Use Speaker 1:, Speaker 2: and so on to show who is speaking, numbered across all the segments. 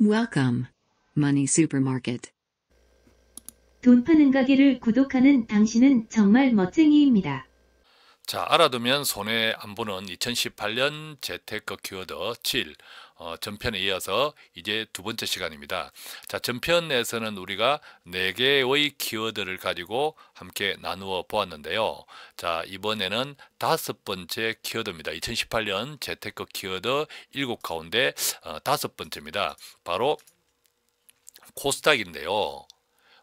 Speaker 1: Welcome, Money Supermarket.
Speaker 2: 돈 파는 가게를 구독하는 당신은 정말 멋쟁이입니다.
Speaker 3: 자, 알아두면 손해 안 보는 2018년 재테크 키워드 7 전편에 이어서 이제 두 번째 시간입니다. 자, 전편에서는 우리가 4개의 키워드를 가지고 함께 나누어 보았는데요. 자, 이번에는 5번째 키워드입니다. 2018년 재테크 키워드 7 가운데 5번째입니다. 바로 코스닥인데요.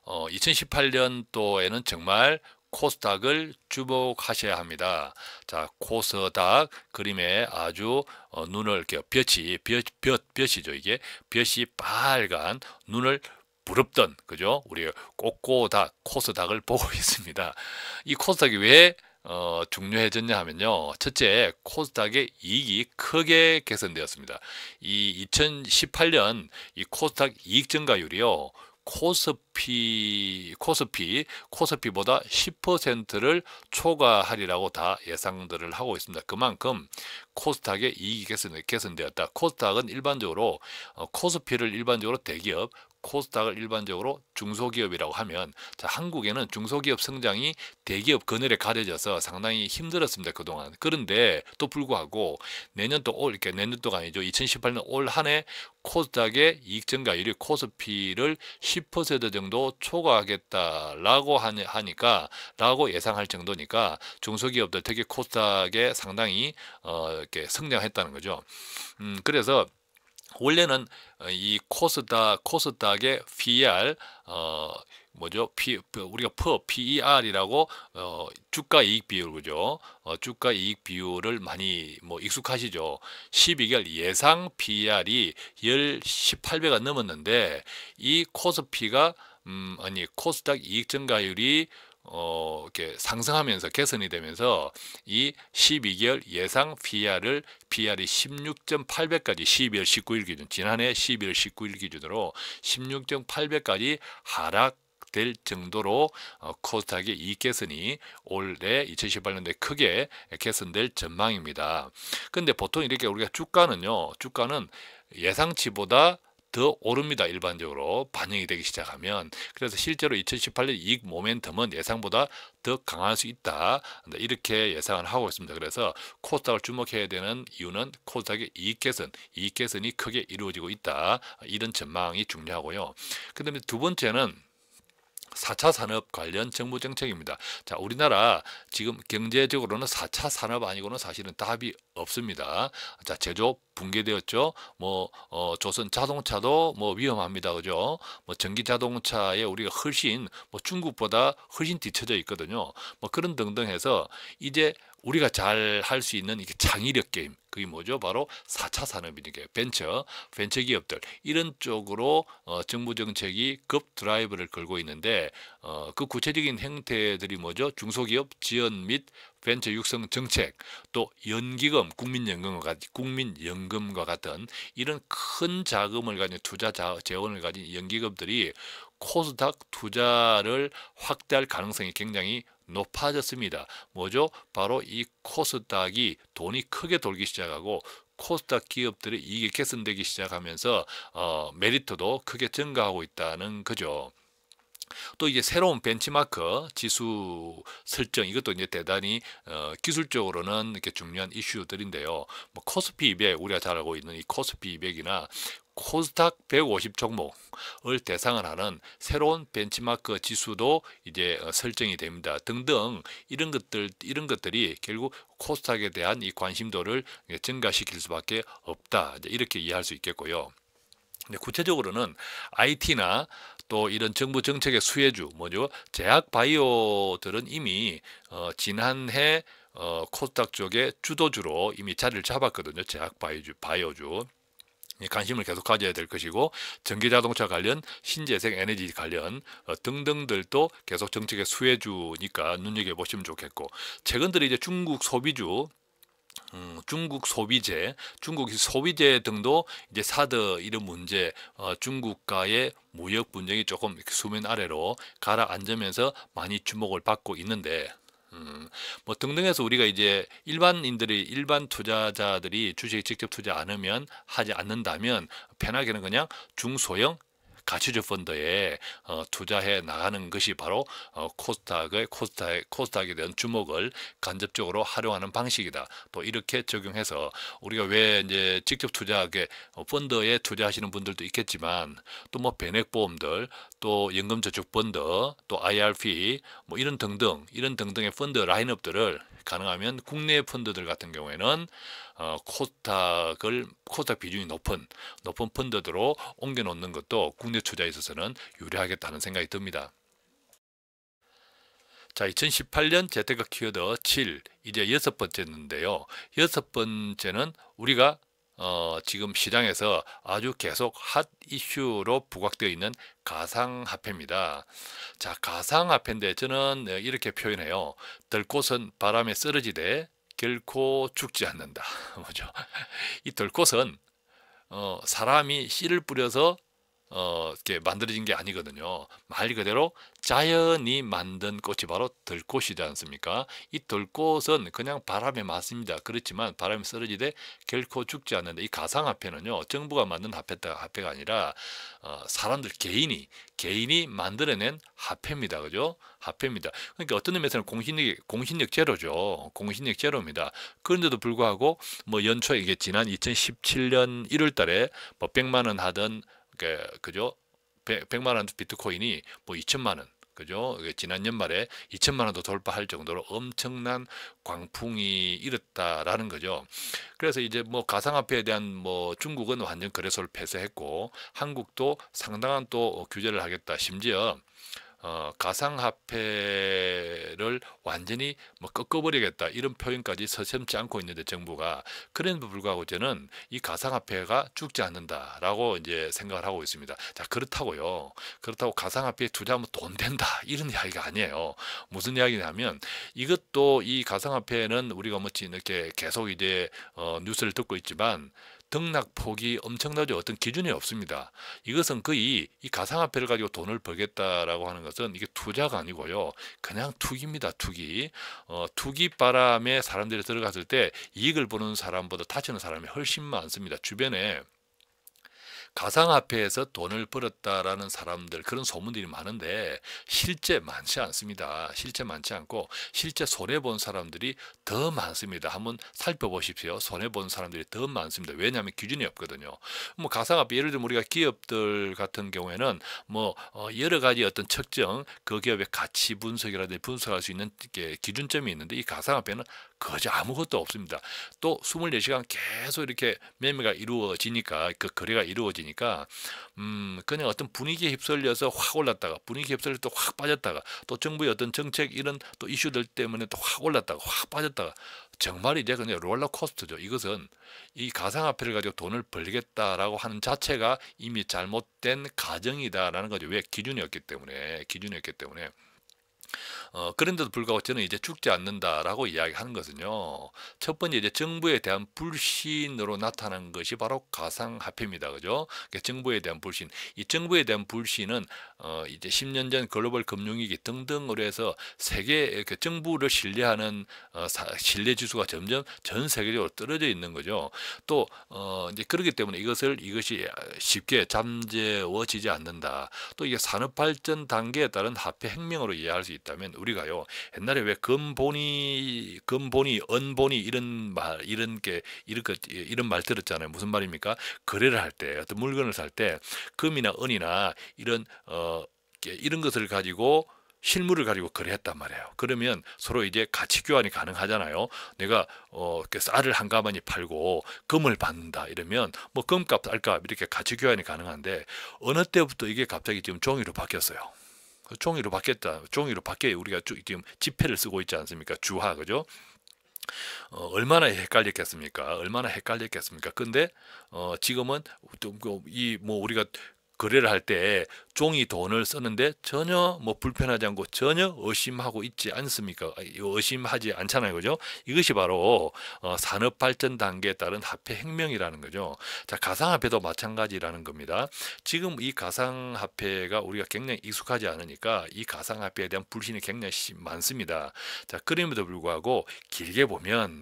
Speaker 3: 2018년도에는 정말 코스닥을 주목하셔야 합니다. 자, 코스닥 그림에 아주 눈을 이렇게 볕이죠. 이게 볕이 빨간 눈을 부릅던, 그죠? 우리 꼬꼬닥 코스닥을 보고 있습니다. 이 코스닥이 왜 중요해졌냐 하면요. 첫째, 코스닥의 이익이 크게 개선되었습니다. 이 2018년 이 코스닥 이익 증가율이요. 코스피보다 10%를 초과하리라고 다 예상들을 하고 있습니다. 그만큼 코스닥의 이익이 개선되었다. 코스닥은 일반적으로 코스피를 일반적으로 대기업, 코스닥을 일반적으로 중소기업이라고 하면, 자, 한국에는 중소기업 성장이 대기업 그늘에 가려져서 상당히 힘들었습니다, 그동안. 그런데 또 불구하고 내년도가 아니죠. 2018년 올 한 해 코스닥의 이익 증가율이 코스피를 10% 정도 초과하겠다라고 라고 예상할 정도니까 중소기업들 특히 코스닥에 상당히 이렇게 성장했다는 거죠. 그래서 원래는 이 코스닥의 PER 우리가 PER이라고 주가 이익 비율, 그죠? 주가 이익 비율을 많이 익숙하시죠. 12개월 예상 PER이 18배가 넘었는데 이 코스피가 코스닥 이익 증가율이 이렇게 상승하면서 개선이 되면서 이 12개월 예상 PER이 16.8배까지 12월 19일 기준, 지난해 12월 19일 기준으로 16.8배까지 하락될 정도로 코스닥의 이익 개선이 올해 2018년도에 크게 개선될 전망입니다. 근데 보통 이렇게 우리가 주가는 예상치보다 더 오릅니다. 일반적으로 반영이 되기 시작하면. 그래서 실제로 2018년 이익 모멘텀은 예상보다 더 강할 수 있다, 이렇게 예상을 하고 있습니다. 그래서 코스닥을 주목해야 되는 이유는 코스닥의 이익 개선이 크게 이루어지고 있다, 이런 전망이 중요하고요. 그 다음에 두 번째는 4차 산업 관련 정부 정책입니다. 자, 우리나라 지금 경제적으로는 4차 산업 아니고는 사실은 답이 없습니다. 자, 제조 붕괴되었죠. 조선 자동차도 위험합니다. 그죠? 전기 자동차에 우리가 훨씬 중국보다 훨씬 뒤처져 있거든요. 그런 등등 해서 이제 우리가 잘 할 수 있는 이게 창의력 게임, 그게 뭐죠? 바로 4차 산업이니까 벤처 기업들, 이런 쪽으로 정부 정책이 급 드라이브를 걸고 있는데, 그 구체적인 형태들이 뭐죠? 중소기업 지원 및 벤처 육성 정책, 또 연기금, 국민연금과 같은 이런 큰 자금을 가진 투자 재원을 가진 연기금들이 코스닥 투자를 확대할 가능성이 굉장히 높아졌습니다. 뭐죠? 바로 이 코스닥이 돈이 크게 돌기 시작하고 코스닥 기업들의 이익이 개선되기 시작하면서 메리트도 크게 증가하고 있다는 거죠. 또 이제 새로운 벤치마크 지수 설정, 이것도 이제 대단히 기술적으로는 이렇게 중요한 이슈들인데요. 코스피 200, 우리가 잘 알고 있는 이 코스피 200이나 코스닥 150 종목을 대상을 하는 새로운 벤치마크 지수도 이제 설정이 됩니다. 등등 이런 것들이 결국 코스닥에 대한 이 관심도를 증가시킬 수밖에 없다, 이렇게 이해할 수 있겠고요. 구체적으로는 IT나 또 이런 정부 정책의 수혜주, 제약바이오들은 이미 지난해 코스닥 쪽에 주도주로 이미 자리를 잡았거든요. 제약바이오주. 관심을 계속 가져야 될 것이고, 전기자동차 관련, 신재생 에너지 관련 등등들도 계속 정책의 수혜주니까 눈여겨보시면 좋겠고, 최근 들어 이제 중국 소비주, 중국 소비재 등도 이제 사드 이런 문제, 중국과의 무역 분쟁이 조금 수면 아래로 가라앉으면서 많이 주목을 받고 있는데, 등등해서 우리가 이제 일반 투자자들이 주식에 직접 투자 하지 않는다면 편하게는 그냥 중소형 가치주 펀드에 투자해 나가는 것이 바로 코스닥에 대한 주목을 간접적으로 활용하는 방식이다. 또 이렇게 적용해서 우리가 왜 이제 직접 투자하게 펀드에 투자하시는 분들도 있겠지만 또 뭐 변액보험들 또 연금저축펀드 또 IRP 뭐 이런 등등의 펀드 라인업들을 가능하면 국내 펀드들 같은 경우에는 코스닥 비중이 높은 펀드들로 옮겨 놓는 것도 국내 투자에 있어서는 유리하겠다는 생각이 듭니다. 자, 2018년 재테크 키워드 7 이제 6번째인데요. 6번째는 우리가 지금 시장에서 아주 계속 핫 이슈로 부각되어 있는 가상화폐입니다. 자, 가상화폐인데 저는 이렇게 표현해요. 들꽃은 바람에 쓰러지되 결코 죽지 않는다. 뭐죠? 이 들꽃은 사람이 씨를 뿌려서 이렇게 만들어진 게 아니거든요. 말 그대로 자연이 만든 꽃이 바로 들꽃이지 않습니까? 이 들꽃은 그냥 바람에 맞습니다. 그렇지만 바람에 쓰러지되 결코 죽지 않는다. 이 가상화폐는요, 정부가 만든 화폐가 아니라 사람들 개인이 만들어낸 화폐입니다. 그죠? 화폐입니다. 그러니까 어떤 의미에서는 공신력 제로죠. 공신력 제로입니다. 그런데도 불구하고 뭐 연초에 이게 지난 2017년 1월 달에 뭐 100만 원 하던 그죠? 100만 원 비트코인이 뭐 2천만 원, 그죠? 지난 연말에 2천만 원도 돌파할 정도로 엄청난 광풍이 일었다라는 거죠. 그래서 이제 뭐 가상화폐에 대한 뭐 중국은 완전 거래소를 폐쇄했고 한국도 상당한 또 규제를 하겠다. 심지어 가상화폐를 완전히 뭐 꺾어버리겠다 이런 표현까지 서슴지 않고 있는데 정부가 그럼에도 불구하고 저는 이 가상화폐가 죽지 않는다라고 이제 생각을 하고 있습니다. 자, 그렇다고 가상화폐에 투자하면 돈 된다 이런 이야기가 아니에요. 무슨 이야기냐면 이것도 이 가상화폐는 우리가 뭐지 이렇게 계속 이제 뉴스를 듣고 있지만 등락폭이 엄청나죠. 어떤 기준이 없습니다. 이것은 거의 이 가상화폐를 가지고 돈을 벌겠다라고 하는 것은 이게 투자가 아니고요. 그냥 투기입니다. 투기. 투기 바람에 사람들이 들어갔을 때 이익을 보는 사람보다 다치는 사람이 훨씬 많습니다. 주변에 가상화폐에서 돈을 벌었다라는 사람들 그런 소문들이 많은데 실제 많지 않습니다. 실제 많지 않고 실제 손해본 사람들이 더 많습니다. 한번 살펴보십시오. 손해본 사람들이 더 많습니다. 왜냐하면 기준이 없거든요. 뭐 가상화폐 예를 들면 우리가 기업들 같은 경우에는 뭐 여러 가지 어떤 측정 그 기업의 가치 분석이라든지 분석할 수 있는 기준점이 있는데 이 가상화폐는 거저 아무것도 없습니다. 또 24시간 계속 이렇게 매매가 이루어지니까 그 거래가 이루어지니까 그냥 어떤 분위기에 휩쓸려서 확 올랐다가 분위기에 휩쓸려서 또 확 빠졌다가 또 정부의 어떤 정책 이런 또 이슈들 때문에 또 확 올랐다가 확 빠졌다가 정말 이제 그냥 롤러코스터죠. 이것은 이 가상화폐를 가지고 돈을 벌겠다라고 하는 자체가 이미 잘못된 가정이다라는 거죠. 왜? 기준이 없기 때문에. 그런데도 불구하고 저는 이제 죽지 않는다라고 이야기하는 것은요. 첫 번째 이제 정부에 대한 불신으로 나타난 것이 바로 가상화폐입니다. 그죠? 그러니까 정부에 대한 불신. 이 정부에 대한 불신은 이제 10년 전 글로벌 금융위기 등등으로 해서 세계 그 정부를 신뢰하는 신뢰 지수가 점점 전 세계적으로 떨어져 있는 거죠. 또 이제 그렇기 때문에 이것이 쉽게 잠재워지지 않는다. 또 이게 산업 발전 단계에 따른 화폐 혁명으로 이해할 수 있다면 우리가요 옛날에 왜 금본위 은본위 이런 말 들었잖아요. 무슨 말입니까? 거래를 할 때 어떤 물건을 살 때 금이나 은이나 이런 것을 가지고 실물을 가지고 거래했단 말이에요. 그러면 서로 이제 가치 교환이 가능하잖아요. 내가 쌀을 한 가마니 팔고 금을 받는다 이러면 뭐 금값 쌀값 이렇게 가치 교환이 가능한데 어느 때부터 이게 갑자기 지금 종이로 바뀌었어요. 종이로 바뀌었다. 종이로 바뀌어 우리가 지금 지폐를 쓰고 있지 않습니까? 주화 그죠? 얼마나 헷갈렸겠습니까? 근데 지금은 뭐 우리가 거래를 할 때 종이 돈을 쓰는데 전혀 뭐 불편하지 않고 전혀 의심하고 있지 않습니까? 의심하지 않잖아요. 그죠? 이것이 바로 산업 발전 단계에 따른 화폐 혁명이라는 거죠. 자, 가상화폐도 마찬가지라는 겁니다. 지금 이 가상화폐가 우리가 굉장히 익숙하지 않으니까 이 가상화폐에 대한 불신이 굉장히 많습니다. 자, 그럼에도 불구하고 길게 보면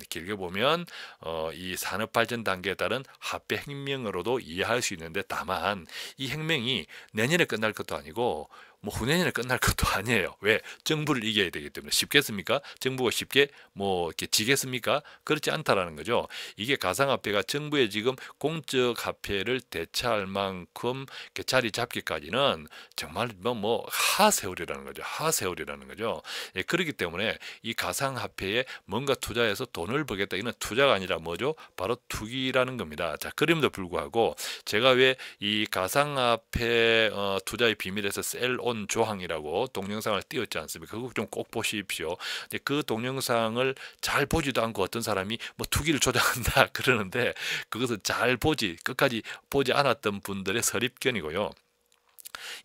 Speaker 3: 이 산업 발전 단계에 따른 화폐 혁명으로도 이해할 수 있는데, 다만 이 혁명이 내년에 끝날 것도 아니고 뭐 후내년에 끝날 것도 아니에요. 왜? 정부를 이겨야 되기 때문에. 쉽겠습니까? 정부가 쉽게 뭐 이렇게 지겠습니까? 그렇지 않다라는 거죠. 이게 가상화폐가 정부의 지금 공적 화폐를 대체할 만큼 이렇게 자리 잡기까지는 정말 뭐 하세월이라는 거죠. 하세월이라는 거죠. 예, 그렇기 때문에 이 가상화폐에 뭔가 투자해서 돈을 벌겠다, 이는 투자가 아니라 뭐죠? 바로 투기라는 겁니다. 자, 그럼에도 불구하고 제가 왜 이 가상화폐 투자의 비밀에서 셀온 조항이라고 동영상을 띄웠지 않습니까? 그거 좀 꼭 보십시오. 그 동영상을 잘 보지도 않고 어떤 사람이 뭐 투기를 조장한다 그러는데, 그것을 잘 보지, 끝까지 보지 않았던 분들의 설입견이고요.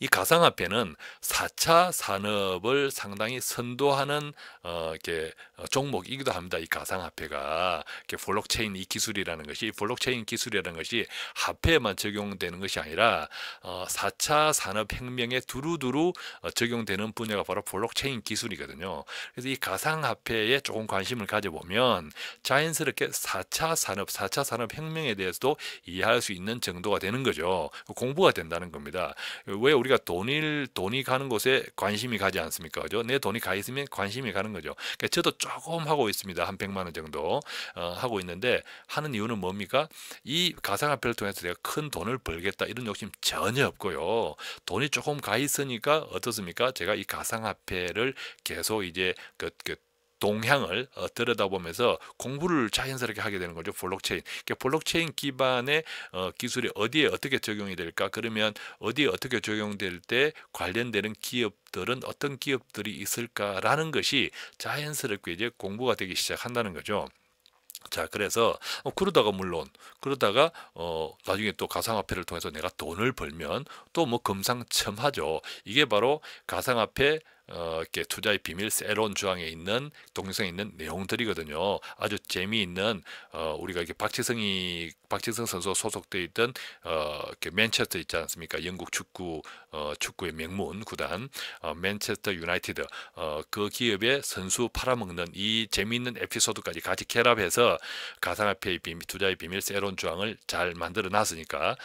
Speaker 3: 이 가상화폐는 4차 산업을 상당히 선도하는 이렇게 종목이기도 합니다. 이 가상화폐가 블록체인 이 기술이라는 것이, 블록체인 기술이라는 것이 화폐에만 적용되는 것이 아니라 4차 산업혁명에 두루두루 적용되는 분야가 바로 블록체인 기술이거든요. 그래서 이 가상화폐에 조금 관심을 가져보면 자연스럽게 4차 산업, 4차 산업혁명에 대해서도 이해할 수 있는 정도가 되는 거죠. 공부가 된다는 겁니다. 왜 우리가 돈이 가는 곳에 관심이 가지 않습니까? 그죠? 내 돈이 가 있으면 관심이 가는 거죠. 그러니까 저도 조금 하고 있습니다. 한 100만 원 정도 하고 있는데, 하는 이유는 뭡니까? 이 가상화폐를 통해서 내가 큰 돈을 벌겠다 이런 욕심 전혀 없고요. 돈이 조금 가 있으니까 어떻습니까? 제가 이 가상화폐를 계속 이제 동향을 들여다보면서 공부를 자연스럽게 하게 되는 거죠. 블록체인. 그러니까 블록체인 기반의 기술이 어디에 어떻게 적용이 될까? 그러면 어디에 어떻게 적용될 때 관련되는 기업들은 어떤 기업들이 있을까라는 것이 자연스럽게 이제 공부가 되기 시작한다는 거죠. 자, 그래서 그러다가 나중에 또 가상화폐를 통해서 내가 돈을 벌면 또 뭐 금상첨화죠. 이게 바로 가상화폐 이렇게 투자의 비밀 셀온 조항에 있는 동영상에 있는 내용들이거든요. 아주 재미있는 우리가 이렇게 박지성 선수 소속돼 있던 이렇게 맨체스터 있지 않습니까? 영국 축구의 명문 구단 맨체스터 유나이티드, 그 기업의 선수 팔아먹는 이 재미있는 에피소드까지 같이 결합해서 가상화폐의 비밀, 투자의 비밀 셀온 조항을 잘 만들어 놨으니까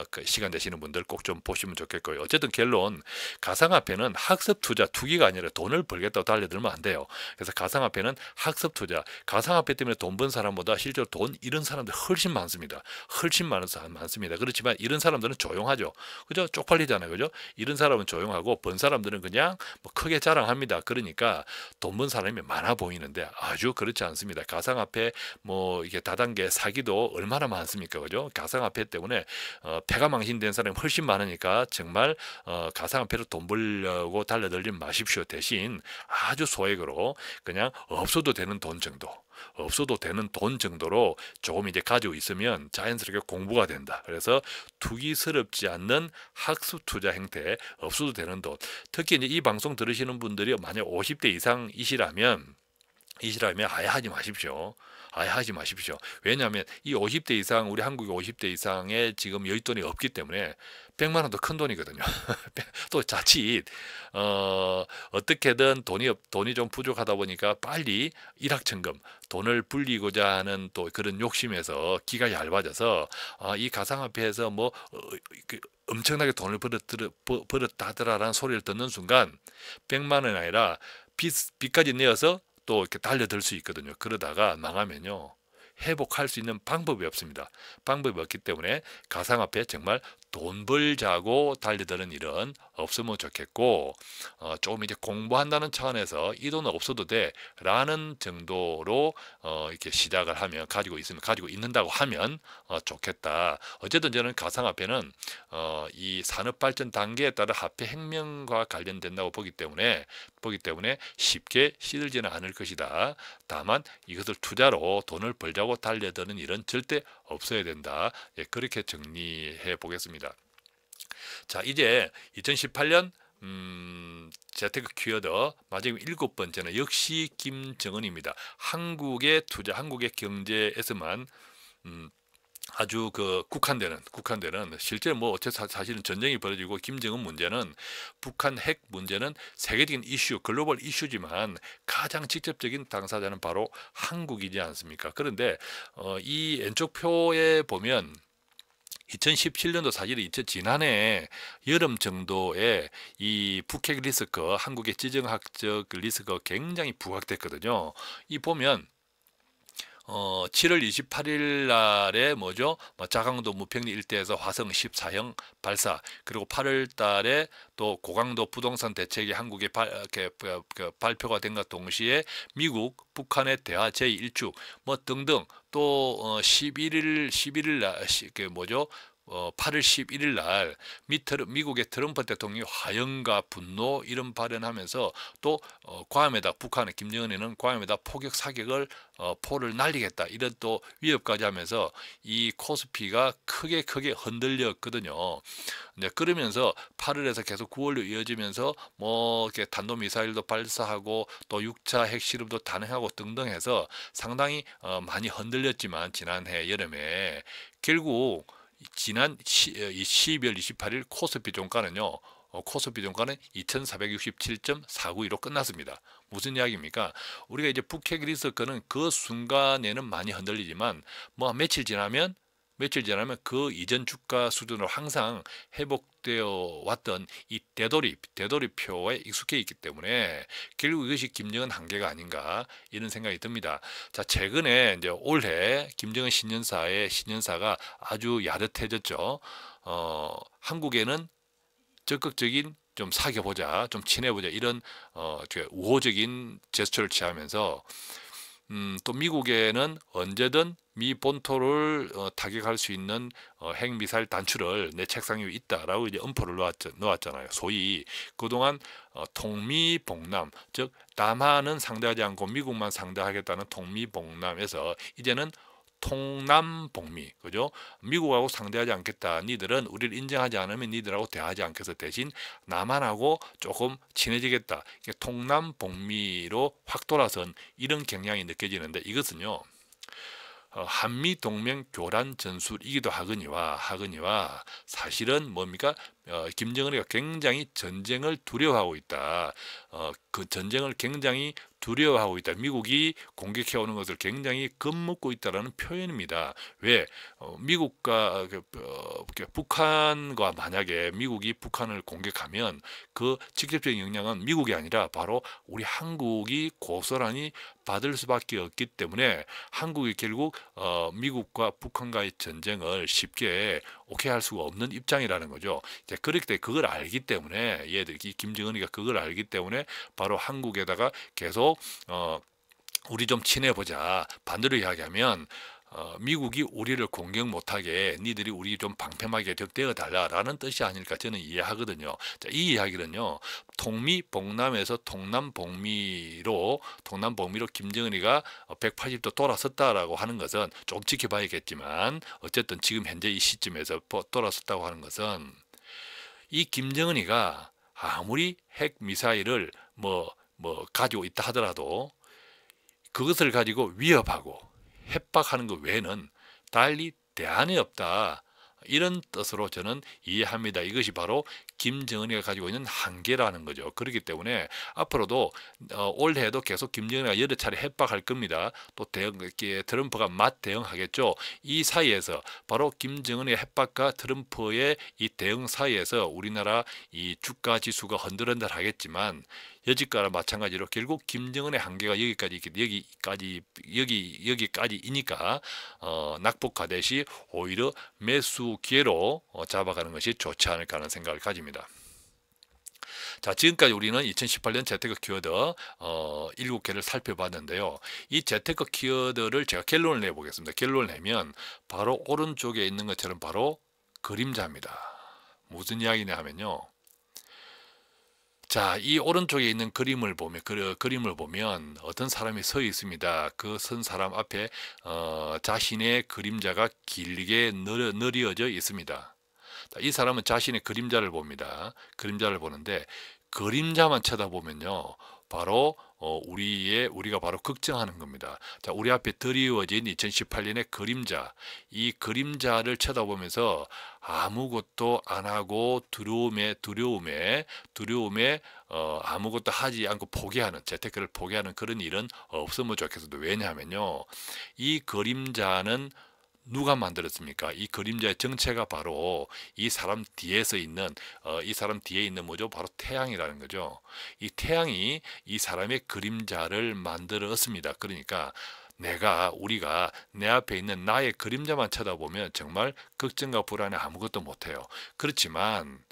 Speaker 3: 그 시간 되시는 분들 꼭 좀 보시면 좋겠고요. 어쨌든 결론, 가상화폐는 학습 투자, 투기가 아니라 돈을 벌겠다고 달려들면 안 돼요. 그래서 가상화폐는 학습 투자, 가상화폐 때문에 돈 번 사람보다 실제로 돈 잃은 사람들 훨씬 많습니다. 훨씬 많습니다. 그렇지만 잃은 사람들은 조용하죠. 그죠? 쪽팔리잖아요. 그죠? 잃은 사람은 조용하고 번 사람들은 그냥 뭐 크게 자랑합니다. 그러니까 돈 번 사람이 많아 보이는데 아주 그렇지 않습니다. 가상화폐 뭐 이게 다단계 사기도 얼마나 많습니까? 그죠? 가상화폐 때문에 패가 망신된 사람이 훨씬 많으니까 정말 가상화폐로 돈 벌려고 달려들지 마십시오. 대신 아주 소액으로 그냥 없어도 되는 돈 정도로 조금 이제 가지고 있으면 자연스럽게 공부가 된다. 그래서 투기스럽지 않는 학습 투자 형태, 없어도 되는 돈. 특히 이제 이 방송 들으시는 분들이 만약 50대 이상이시라면 아예 하지 마십시오. 아예 하지 마십시오. 왜냐하면 이 50대 이상, 우리 한국의 50대 이상의 지금 여윳돈이 없기 때문에 100만 원도 큰 돈이거든요. 또 자칫 어떻게든 돈이 좀 부족하다 보니까 빨리 일확천금 돈을 불리고자 하는 또 그런 욕심에서 기가 얇아져서 이 가상화폐에서 뭐 엄청나게 돈을 벌었다더라라는 소리를 듣는 순간 100만 원이 아니라 빚까지 내어서 또 이렇게 달려들 수 있거든요. 그러다가 망하면요, 회복할 수 있는 방법이 없습니다. 방법이 없기 때문에 가상화폐 정말 돈 벌자고 달려드는 일은 없으면 좋겠고, 조금 이제 공부한다는 차원에서 이 돈은 없어도 돼 라는 정도로 이렇게 시작을 하면, 가지고 있는다고 하면 좋겠다. 어쨌든 저는 가상화폐는 이 산업발전 단계에 따라 화폐 혁명과 관련된다고 보기 때문에 쉽게 시들지는 않을 것이다. 다만 이것을 투자로 돈을 벌자고 달려드는 일은 절대 없어야 된다. 예, 그렇게 정리해 보겠습니다. 자, 이제 2018년 재테크 키워드 마지막 7번째는 역시 김정은입니다. 한국의 투자, 한국의 경제에서만 아주 국한되는 실제 뭐 어쨌든 사실은 전쟁이 벌어지고 김정은 문제는 북한 핵 문제는 세계적인 이슈, 글로벌 이슈지만 가장 직접적인 당사자는 바로 한국이지 않습니까? 그런데 이 왼쪽 표에 보면 2017년도 사실 지난해 여름 정도에 이 북핵 리스크, 한국의 지정학적 리스크가 굉장히 부각됐거든요. 이 보면 7월 28일 날에 뭐죠? 자강도 무평리 일대에서 화성 14형 발사, 그리고 8월 달에 또 고강도 부동산 대책이 한국에 발표가 된 것 동시에 미국, 북한의 대화 제1주 뭐 등등, 또 11일 날 뭐죠? 8월 11일 날 미국의 트럼프 대통령이 화염과 분노 이런 발언하면서 또 괌에다, 북한의 김정은이는 괌에다 포격 사격을 포를 날리겠다 이런 또 위협까지 하면서 이 코스피가 크게 흔들렸거든요. 네, 그러면서 8월에서 계속 9월로 이어지면서 뭐 이렇게 탄도미사일도 발사하고 또 6차 핵실험도 단행하고 등등 해서 상당히 많이 흔들렸지만 지난해 여름에 결국 지난 12월 28일 코스피 종가는요. 코스피 종가는 2467.492로 끝났습니다. 무슨 이야기입니까? 우리가 이제 북핵 리스크는 그 순간에는 많이 흔들리지만 뭐 며칠 지나면 그 이전 주가 수준으로 항상 회복되어 왔던 이 되돌이표에 익숙해 있기 때문에 결국 이것이 김정은 한계가 아닌가 이런 생각이 듭니다. 자, 최근에 이제 올해 김정은 신년사가 아주 야릇해졌죠. 한국에는 적극적인 좀 사귀어보자, 좀 친해보자 이런 우호적인 제스처를 취하면서 또 미국에는 언제든 미 본토를 타격할 수 있는 핵미사일 단추를 내 책상 위에 있다라고 이제 엄포를 놓았잖아요. 소위 그동안 통미봉남, 즉 남한은 상대하지 않고 미국만 상대하겠다는 통미봉남에서 이제는 통남복미, 그죠? 미국하고 상대하지 않겠다. 니들은 우리를 인정하지 않으면 니들하고 대화하지 않겠어. 대신 남한하고 조금 친해지겠다. 통남복미로 확 돌아선 이런 경향이 느껴지는데 이것은요. 한미 동맹 교란 전술이기도 하거니와 사실은 뭡니까? 김정은이가 굉장히 전쟁을 두려워하고 있다. 그 전쟁을 굉장히 두려워하고 있다. 미국이 공격해 오는 것을 굉장히 겁먹고 있다라는 표현입니다. 왜? 미국과 북한과 만약에 미국이 북한을 공격하면 그 직접적인 영향은 미국이 아니라 바로 우리 한국이 고스란히 받을 수밖에 없기 때문에 한국이 결국 미국과 북한과의 전쟁을 쉽게 오케이 할 수가 없는 입장이라는 거죠. 그렇기 때문에 그걸 알기 때문에 김정은이가 그걸 알기 때문에 바로 한국에다가 계속 우리 좀 친해보자. 반대로 이야기하면 미국이 우리를 공격 못하게 니들이 우리 좀 방패막이가 좀 떼어달라라는 뜻이 아닐까 저는 이해하거든요. 자, 이 이야기는요. 통미봉남에서 통남복미로 김정은이가 180도 돌아섰다라고 하는 것은 좀 지켜봐야겠지만 어쨌든 지금 현재 이 시점에서 돌아섰다고 하는 것은 이 김정은이가 아무리 핵미사일을 가지고 있다 하더라도 그것을 가지고 위협하고 협박하는 것 외에는 달리 대안이 없다. 이런 뜻으로 저는 이해합니다. 이것이 바로 김정은이가 가지고 있는 한계라는 거죠. 그렇기 때문에 앞으로도 올해에도 계속 김정은이가 여러 차례 협박할 겁니다. 또 트럼프가 맞대응하겠죠. 이 사이에서 바로 김정은의 협박과 트럼프의 이 대응 사이에서 우리나라 이 주가 지수가 흔들흔들하겠지만 여지가랑 마찬가지로 결국 김정은의 한계가 여기까지이니까 낙폭하듯이 오히려 매수 기회로 잡아가는 것이 좋지 않을까 하는 생각을 가집니다. 자, 지금까지 우리는 2018년 재테크 키워드 7개를 살펴봤는데요. 이 재테크 키워드를 제가 결론을 내보겠습니다. 결론을 내면 바로 오른쪽에 있는 것처럼 바로 그림자입니다. 무슨 이야기냐 하면요. 자, 이 오른쪽에 있는 그림을 보면 어떤 사람이 서 있습니다. 그 선 사람 앞에 자신의 그림자가 길게 늘어져 있습니다. 이 사람은 자신의 그림자를 봅니다. 그림자를 보는데 그림자만 쳐다보면요. 바로 우리가 바로 걱정하는 겁니다. 자, 우리 앞에 드리워진 2018년의 그림자, 이 그림자를 쳐다보면서 아무것도 안 하고 두려움에 아무것도 하지 않고 포기하는, 재테크를 포기하는 그런 일은 없으면 좋겠어도, 왜냐하면요, 이 그림자는 누가 만들었습니까? 이 그림자의 정체가 바로 이 사람 뒤에서 있는 이 사람 뒤에 있는 뭐죠? 바로 태양이라는 거죠. 이 태양이 이 사람의 그림자를 만들었습니다. 그러니까 우리가 내 앞에 있는 나의 그림자만 쳐다보면 정말 걱정과 불안에 아무것도 못해요. 그렇지만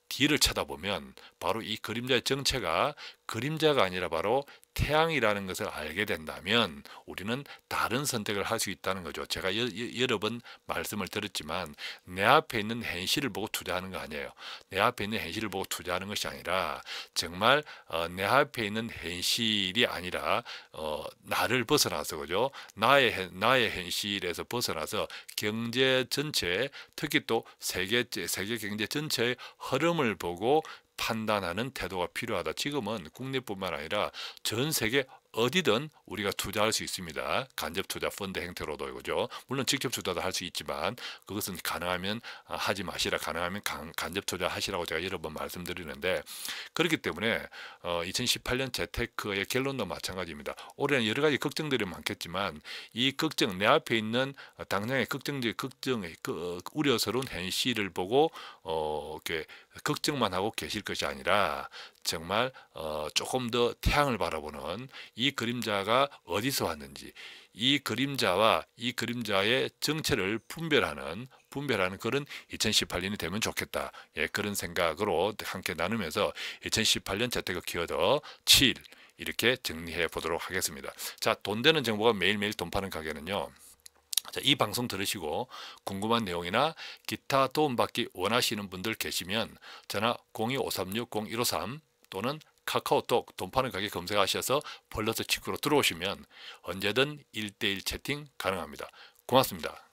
Speaker 3: 뒤를 쳐다보면 바로 이 그림자의 정체가 그림자가 아니라 바로 태양이라는 것을 알게 된다면 우리는 다른 선택을 할 수 있다는 거죠. 제가 여러 번 말씀을 드렸지만 내 앞에 있는 현실을 보고 투자하는 거 아니에요. 내 앞에 있는 현실을 보고 투자하는 것이 아니라 정말 내 앞에 있는 현실이 아니라 나를 벗어나서, 그죠? 나의 현실에서 벗어나서 경제 전체, 특히 또 세계 경제 전체의 흐름을 보고 판단하는 태도가 필요하다. 지금은 국내뿐만 아니라 전 세계 어디든 우리가 투자할 수 있습니다. 간접 투자 펀드 형태로도, 그죠? 물론 직접 투자도 할 수 있지만 그것은 가능하면 하지 마시라, 가능하면 간접 투자 하시라고 제가 여러 번 말씀드리는데, 그렇기 때문에 2018년 재테크의 결론도 마찬가지입니다. 올해는 여러 가지 걱정들이 많겠지만 이 걱정, 내 앞에 있는 당장의 우려스러운 현실을 보고 이렇게 걱정만 하고 계실 것이 아니라 정말 조금 더 태양을 바라보는, 이 그림자가 어디서 왔는지, 이 그림자와 이 그림자의 정체를 분별하는 그런 2018년이 되면 좋겠다. 예, 그런 생각으로 함께 나누면서 2018년 재테크 키워드 7 이렇게 정리해 보도록 하겠습니다. 자, 돈 되는 정보가 매일매일 돈 파는 가게는요. 자, 이 방송 들으시고 궁금한 내용이나 기타 도움받기 원하시는 분들 계시면 전화 02-536-0153 또는 카카오톡 돈 파는 가게 검색하셔서 플러스 친구로 들어오시면 언제든 1대1 채팅 가능합니다. 고맙습니다.